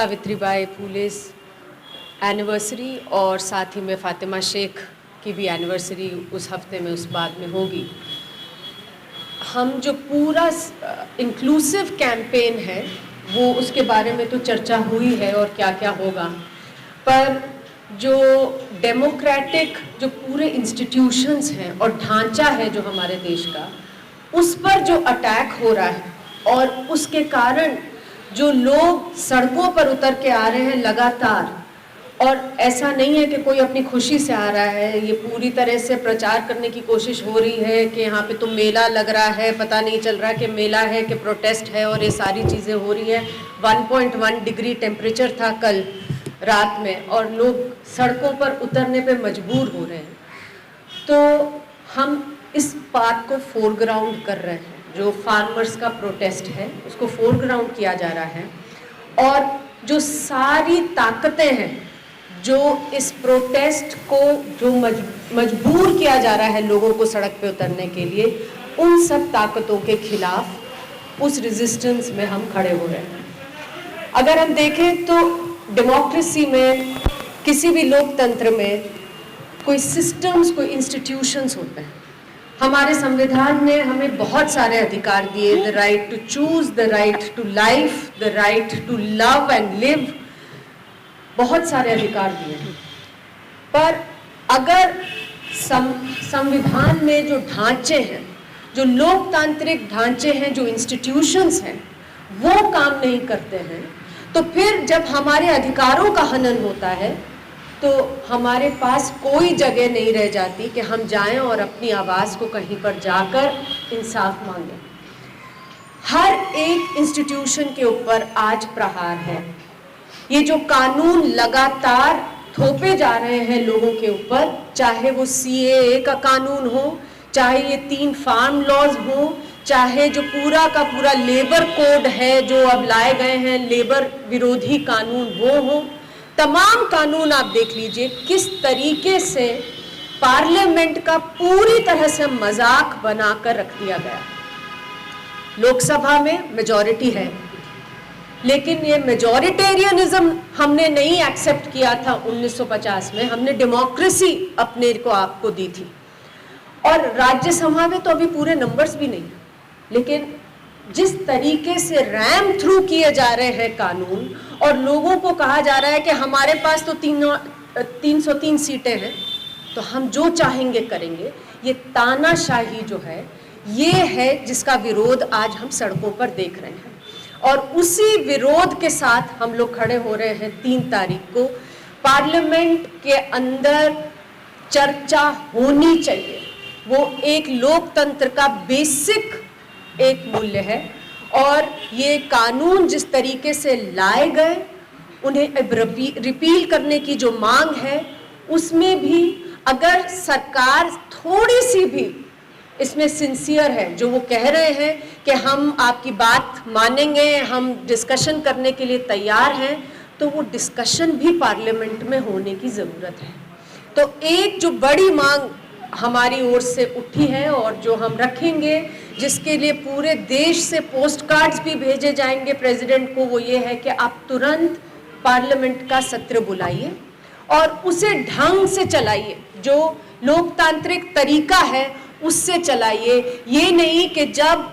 Savitribai Phule anniversary और साथ ही में फ़ातिमा शेख की भी एनिवर्सरी उस हफ्ते में, उस बाद में होगी। हम जो पूरा इंक्लूसिव कैंपेन है वो उसके बारे में तो चर्चा हुई है और क्या क्या होगा, पर जो डेमोक्रेटिक जो पूरे इंस्टीट्यूशंस हैं और ढांचा है जो हमारे देश का, उस पर जो अटैक हो रहा है और उसके कारण जो लोग सड़कों पर उतर के आ रहे हैं लगातार, और ऐसा नहीं है कि कोई अपनी खुशी से आ रहा है, ये पूरी तरह से प्रचार करने की कोशिश हो रही है कि यहाँ पे तो मेला लग रहा है, पता नहीं चल रहा कि मेला है कि प्रोटेस्ट है, और ये सारी चीज़ें हो रही है। 1.1 डिग्री टेम्परेचर था कल रात में और लोग सड़कों पर उतरने पे मजबूर हो रहे हैं। तो हम इस बात को फोरग्राउंड कर रहे हैं, जो फार्मर्स का प्रोटेस्ट है उसको फोरग्राउंड किया जा रहा है, और जो सारी ताकतें हैं जो इस प्रोटेस्ट को जो मजबूर किया जा रहा है लोगों को सड़क पे उतरने के लिए, उन सब ताकतों के खिलाफ उस रेजिस्टेंस में हम खड़े हो रहे हैं। अगर हम देखें तो डेमोक्रेसी में, किसी भी लोकतंत्र में कोई सिस्टम्स, कोई इंस्टीट्यूशंस होते हैं। हमारे संविधान ने हमें बहुत सारे अधिकार दिए, the right to choose, the right to life, the right to love and live, बहुत सारे अधिकार दिए हैं। पर अगर संविधान में जो ढांचे हैं, जो लोकतांत्रिक ढांचे हैं, जो इंस्टीट्यूशंस हैं, वो काम नहीं करते हैं, तो फिर जब हमारे अधिकारों का हनन होता है तो हमारे पास कोई जगह नहीं रह जाती कि हम जाएं और अपनी आवाज़ को कहीं पर जाकर इंसाफ मांगें। हर एक इंस्टीट्यूशन के ऊपर आज प्रहार है। ये जो कानून लगातार थोपे जा रहे हैं लोगों के ऊपर, चाहे वो CAA का कानून हो, चाहे ये 3 फार्म लॉज हो, चाहे जो पूरा का पूरा लेबर कोड है जो अब लाए गए हैं, लेबर विरोधी कानून वो हो, तमाम कानून आप देख लीजिए किस तरीके से पार्लियामेंट का पूरी तरह से मजाक बनाकर रख दिया गया। लोकसभा में मेजॉरिटी है, लेकिन ये मेजॉरिटेरियनिज्म हमने नहीं एक्सेप्ट किया था 1950 में, हमने डेमोक्रेसी अपने को आपको दी थी। और राज्यसभा में तो अभी पूरे नंबर्स भी नहीं, लेकिन जिस तरीके से रैम थ्रू किए जा रहे हैं कानून, और लोगों को कहा जा रहा है कि हमारे पास तो 303 सीटें हैं तो हम जो चाहेंगे करेंगे, ये तानाशाही जो है, ये है जिसका विरोध आज हम सड़कों पर देख रहे हैं। और उसी विरोध के साथ हम लोग खड़े हो रहे हैं 3 तारीख को। पार्लियामेंट के अंदर चर्चा होनी चाहिए, वो एक लोकतंत्र का बेसिक एक मूल्य है, और ये कानून जिस तरीके से लाए गए, उन्हें रिपील करने की जो मांग है, उसमें भी अगर सरकार थोड़ी सी भी इसमें सिंसियर है, जो वो कह रहे हैं कि हम आपकी बात मानेंगे, हम डिस्कशन करने के लिए तैयार हैं, तो वो डिस्कशन भी पार्लियामेंट में होने की ज़रूरत है। तो एक जो बड़ी मांग हमारी ओर से उठी है और जो हम रखेंगे, जिसके लिए पूरे देश से पोस्ट कार्ड्स भी भेजे जाएंगे प्रेसिडेंट को, वो ये है कि आप तुरंत पार्लियामेंट का सत्र बुलाइए और उसे ढंग से चलाइए, जो लोकतांत्रिक तरीका है उससे चलाइए। ये नहीं कि जब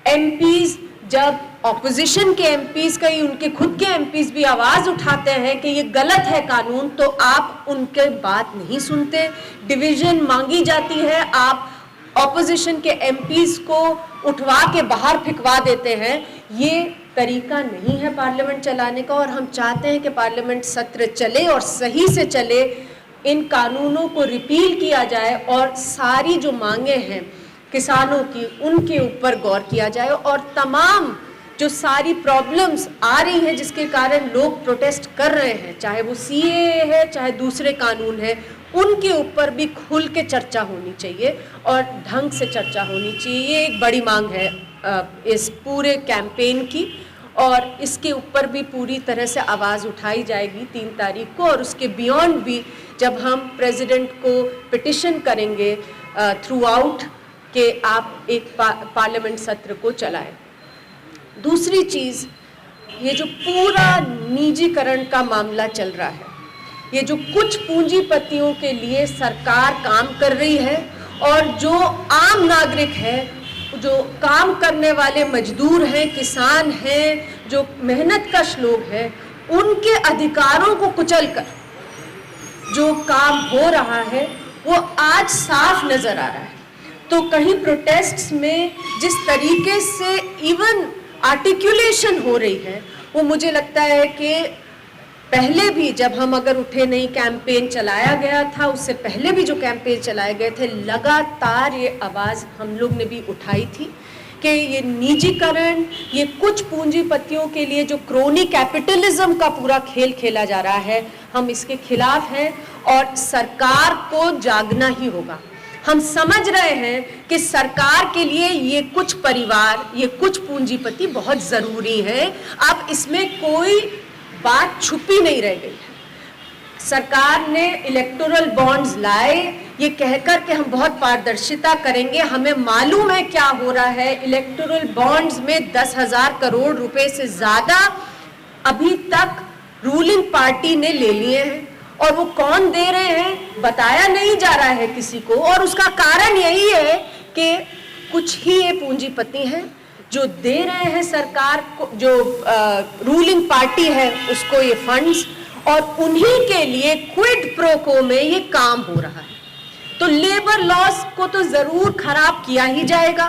एमपीज, जब ऑपोजिशन के एमपीज, कहीं उनके खुद के एमपीज भी आवाज़ उठाते हैं कि ये गलत है कानून, तो आप उनके बात नहीं सुनते, डिवीज़न मांगी जाती है, आप ऑपोजिशन के एमपीज को उठवा के बाहर फिकवा देते हैं। ये तरीका नहीं है पार्लियामेंट चलाने का, और हम चाहते हैं कि पार्लियामेंट सत्र चले और सही से चले, इन कानूनों को रिपील किया जाए और सारी जो मांगे हैं किसानों की, उनके ऊपर गौर किया जाए, और तमाम जो सारी प्रॉब्लम्स आ रही हैं जिसके कारण लोग प्रोटेस्ट कर रहे हैं, चाहे वो CAA है, चाहे दूसरे कानून है, उनके ऊपर भी खुल के चर्चा होनी चाहिए और ढंग से चर्चा होनी चाहिए। ये एक बड़ी मांग है इस पूरे कैंपेन की, और इसके ऊपर भी पूरी तरह से आवाज़ उठाई जाएगी 3 तारीख को, और उसके बियॉन्ड भी जब हम प्रेसिडेंट को पिटिशन करेंगे थ्रू आउट कि आप एक पार्लियामेंट सत्र को चलाएं। दूसरी चीज़, ये जो पूरा निजीकरण का मामला चल रहा है, ये जो कुछ पूंजीपतियों के लिए सरकार काम कर रही है और जो आम नागरिक है, जो काम करने वाले मजदूर हैं, किसान हैं, जो मेहनतकश लोग हैं, उनके अधिकारों को कुचलकर जो काम हो रहा है वो आज साफ नजर आ रहा है। तो कहीं प्रोटेस्ट्स में जिस तरीके से इवन आर्टिकुलेशन हो रही है, वो मुझे लगता है कि पहले भी जब हम अगर उठे नहीं कैंपेन चलाया गया था, उससे पहले भी जो कैंपेन चलाए गए थे, लगातार ये आवाज़ हम लोग ने भी उठाई थी कि ये निजीकरण, ये कुछ पूंजीपतियों के लिए जो क्रोनी कैपिटलिज्म का पूरा खेल खेला जा रहा है, हम इसके खिलाफ हैं और सरकार को जागना ही होगा। हम समझ रहे हैं कि सरकार के लिए ये कुछ परिवार, ये कुछ पूंजीपति बहुत ज़रूरी है। अब इसमें कोई बात छुपी नहीं रह गई है। सरकार ने इलेक्टोरल बॉन्ड्स लाए ये कहकर कि हम बहुत पारदर्शिता करेंगे, हमें मालूम है क्या हो रहा है। इलेक्टोरल बॉन्ड्स में 10,000 करोड़ रुपए से ज़्यादा अभी तक रूलिंग पार्टी ने ले लिए हैं और वो कौन दे रहे हैं बताया नहीं जा रहा है किसी को। और उसका कारण यही है कि कुछ ही ये पूंजीपति हैं जो दे रहे हैं सरकार को, जो रूलिंग पार्टी है उसको ये फंड्स, और उन्हीं के लिए क्विड प्रो को में ये काम हो रहा है। तो लेबर लॉस को तो जरूर खराब किया ही जाएगा,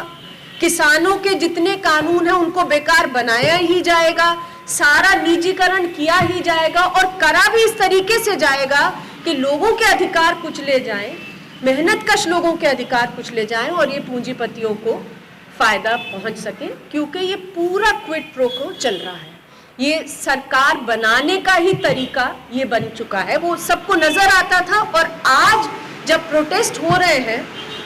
किसानों के जितने कानून हैं उनको बेकार बनाया ही जाएगा, सारा निजीकरण किया ही जाएगा और करा भी इस तरीके से जाएगा कि लोगों के अधिकार कुचले जाएं, मेहनतकश लोगों के अधिकार कुचले जाएं और ये पूंजीपतियों को फायदा पहुंच सके, क्योंकि ये पूरा क्विड प्रो को चल रहा है। ये सरकार बनाने का ही तरीका ये बन चुका है, वो सबको नजर आता था। और आज जब प्रोटेस्ट हो रहे हैं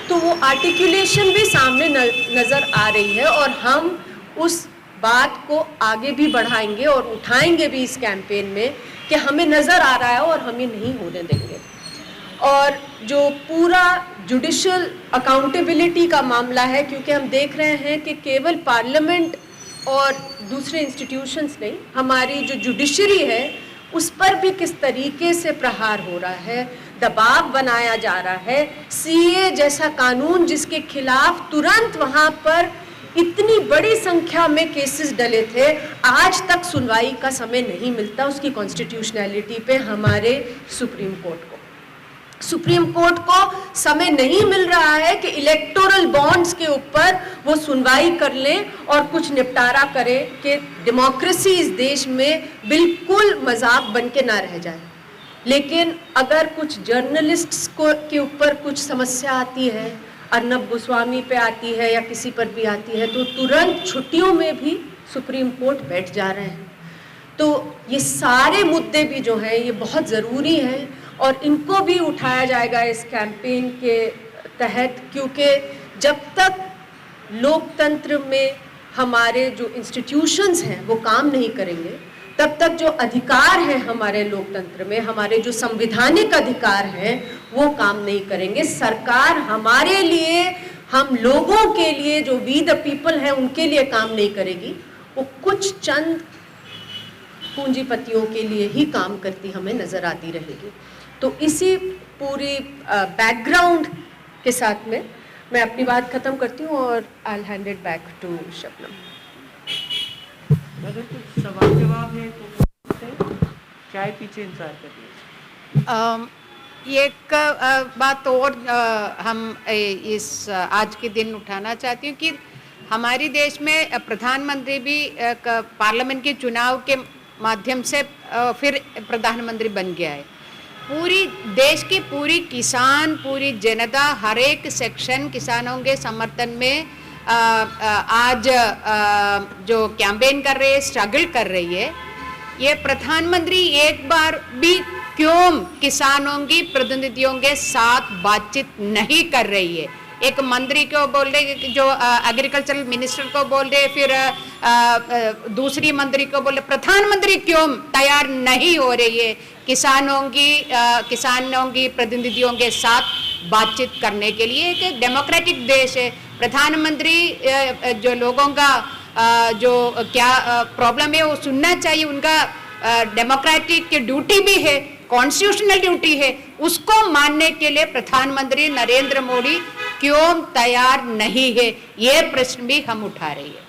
तो वो आर्टिकुलेशन भी सामने नजर आ रही है और हम उस बात को आगे भी बढ़ाएंगे और उठाएंगे भी इस कैंपेन में कि हमें नजर आ रहा है और हम ये नहीं होने देंगे। और जो पूरा जुडिशियल अकाउंटेबिलिटी का मामला है, क्योंकि हम देख रहे हैं कि केवल पार्लियामेंट और दूसरे इंस्टीट्यूशंस नहीं, हमारी जो जुडिशरी है उस पर भी किस तरीके से प्रहार हो रहा है, दबाव बनाया जा रहा है। सीए जैसा कानून जिसके खिलाफ तुरंत वहाँ पर इतनी बड़ी संख्या में केसेस डले थे, आज तक सुनवाई का समय नहीं मिलता उसकी कॉन्स्टिट्यूशनैलिटी पे हमारे सुप्रीम कोर्ट को समय नहीं मिल रहा है कि इलेक्टोरल बॉन्ड्स के ऊपर वो सुनवाई कर लें और कुछ निपटारा करे कि डेमोक्रेसी इस देश में बिल्कुल मजाक बन के ना रह जाए। लेकिन अगर कुछ जर्नलिस्ट्स को के ऊपर कुछ समस्या आती है, अर्नब गोस्वामी पे आती है या किसी पर भी आती है, तो तुरंत छुट्टियों में भी सुप्रीम कोर्ट बैठ जा रहे हैं। तो ये सारे मुद्दे भी जो हैं ये बहुत ज़रूरी हैं और इनको भी उठाया जाएगा इस कैंपेन के तहत, क्योंकि जब तक लोकतंत्र में हमारे जो इंस्टीट्यूशंस हैं वो काम नहीं करेंगे, तब तक जो अधिकार हैं हमारे लोकतंत्र में, हमारे जो संवैधानिक अधिकार हैं वो काम नहीं करेंगे। सरकार हमारे लिए, हम लोगों के लिए, जो वी द पीपल हैं उनके लिए काम नहीं करेगी, वो कुछ चंद पूंजीपतियों के लिए ही काम करती हमें नजर आती रहेगी। तो इसी पूरी बैकग्राउंड के साथ में मैं अपनी बात खत्म करती हूँ और I will hand it back to Shabnam. अगर कुछ सवाल जवाब है तो चाय पीछे इंतजार करिए। एक बात और हम इस आज के दिन उठाना चाहती हूँ कि हमारे देश में प्रधानमंत्री भी पार्लियामेंट के चुनाव के माध्यम से फिर प्रधानमंत्री बन गया है। पूरी देश की पूरी किसान, पूरी जनता, हर एक सेक्शन किसानों के समर्थन में आज जो कैंपेन कर रही है, स्ट्रगल कर रही है। ये प्रधानमंत्री एक बार भी क्यों किसानों की प्रतिनिधियों के साथ बातचीत नहीं कर रही है? एक मंत्री को बोल रहे, जो एग्रीकल्चरल मिनिस्टर को बोल रहे, फिर दूसरी मंत्री को बोल रहे, प्रधानमंत्री क्यों तैयार नहीं हो रही है किसानों की प्रतिनिधियों के साथ बातचीत करने के लिए? एक डेमोक्रेटिक देश है, प्रधानमंत्री जो लोगों का जो क्या प्रॉब्लम है वो सुनना चाहिए, उनका डेमोक्रेटिक ड्यूटी भी है, कॉन्स्टिट्यूशनल ड्यूटी है, उसको मानने के लिए प्रधानमंत्री नरेंद्र मोदी क्यों तैयार नहीं है, ये प्रश्न भी हम उठा रही है।